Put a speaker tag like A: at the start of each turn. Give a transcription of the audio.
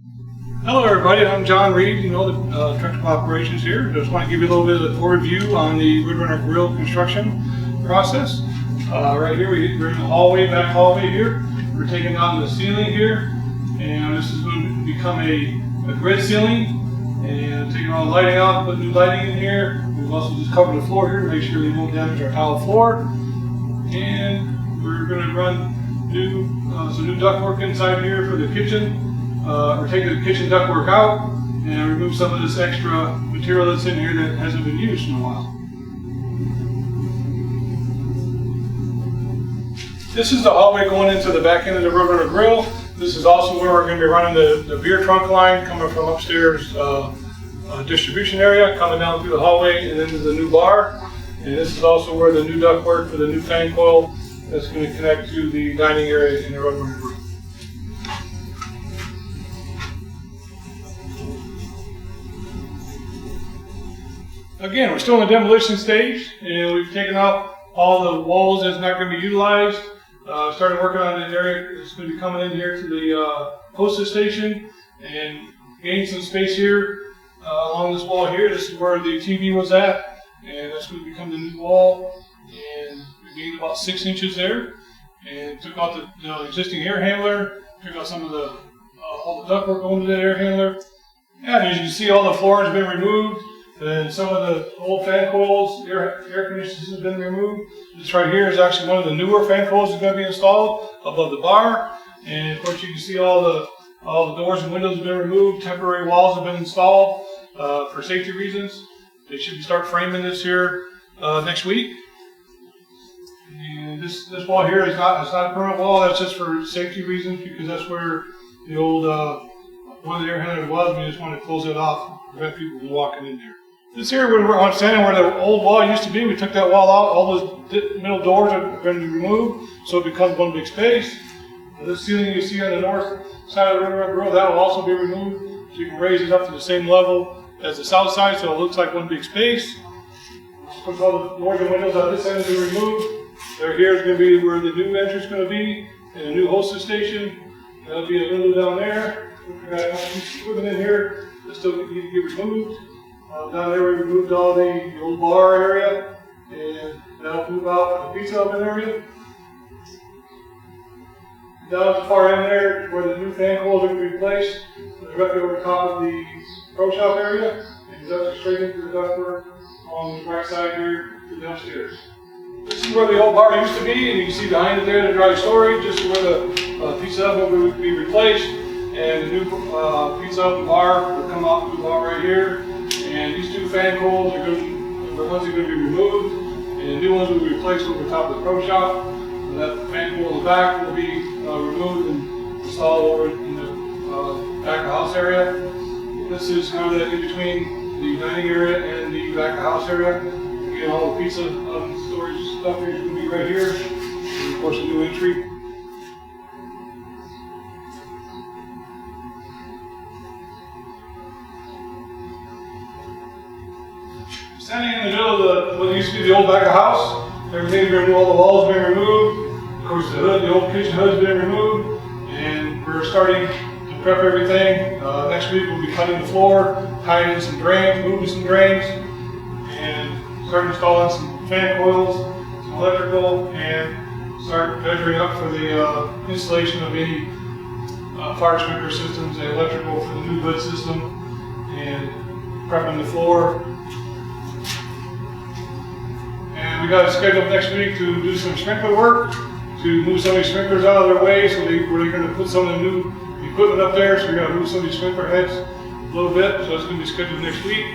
A: Hello everybody, I'm John Reed, the Director of Operations here. Just want to give you a little bit of an overview on the RoadRunner grill construction process. Right here, we're in the hallway, back hallway here. We're taking down the ceiling here, and this is going to become a grid ceiling, and taking all the lighting out, putting new lighting in here. We've also just covered the floor here to make sure we won't damage our tile floor. And we're going to run some new ductwork inside here for the kitchen. We're taking the kitchen ductwork out and remove some of this extra material that's in here that hasn't been used in a while. This is the hallway going into the back end of the RoadRunner grill. This is also where we're going to be running the beer trunk line coming from upstairs distribution area, coming down through the hallway and into the new bar. And this is also where the new ductwork for the new fan coil that's going to connect to the dining area in the RoadRunner grill. Again, we're still in the demolition stage, and we've taken out all the walls that's not going to be utilized. Started working on an area that's going to be coming in here to the hostess station and gain some space here along this wall here. This is where the TV was at, and that's going to become the new wall. And we gained about 6 inches there, and took out the existing air handler, took out some of the all the ductwork going to the air handler. And as you can see, all the flooring has been removed. And some of the old fan coils, air conditioners have been removed. This right here is actually one of the newer fan coils that's going to be installed above the bar. And of course you can see all the doors and windows have been removed. Temporary walls have been installed for safety reasons. They should start framing this here next week. And this wall here is not a permanent wall. That's just for safety reasons, because that's where the old one of the air handlers was. We just want to close it off to prevent people from walking in there. This here, where we're standing where the old wall used to be, we took that wall out. All those middle doors are going to be removed, so it becomes one big space. This ceiling you see on the north side of the RoadRunner grill, that will also be removed, so you can raise it up to the same level as the south side, so it looks like one big space. Of course, all the doors and windows on this end have been removed. There here is going to be where the new entrance is going to be, and the new hostess station. There'll be a window down there. We've got equipment in here that still need to get removed. Down there we removed all the old bar area, and that'll move out the pizza oven area. Down at the far end there, where the new fan coils are going to be placed, directly over top of the pro shop area, and duct straight into the ductwork on the right side here to the upstairs. This is where the old bar used to be, and you can see behind it there the dry storage. This is where the pizza oven will be replaced, and the new pizza oven bar will come out through the bar right here. And these two fan coils are the ones that are going to be removed, and the new ones will be replaced over top of the pro shop. And that fan coil in the back will be removed and installed over in the back of house area. This is kind of in between the dining area and the back of house area. Again, all the pizza storage stuff here is going to be right here. And of course, a new entry. Standing in the middle of what used to be the old back of house, everything's been removed, all the walls have been removed. Of course, the old kitchen hood has been removed, and we're starting to prep everything. Next week we'll be cutting the floor, tying in some drains, moving some drains, and start installing some fan coils, some electrical, and start measuring up for the installation of any fire sprinkler systems and electrical for the new hood system, and prepping the floor. And we got it scheduled next week to do some sprinkler work, to move some of these sprinklers out of their way, so we're going to put some of the new equipment up there, so we're going to move some of these sprinkler heads a little bit, so it's going to be scheduled next week.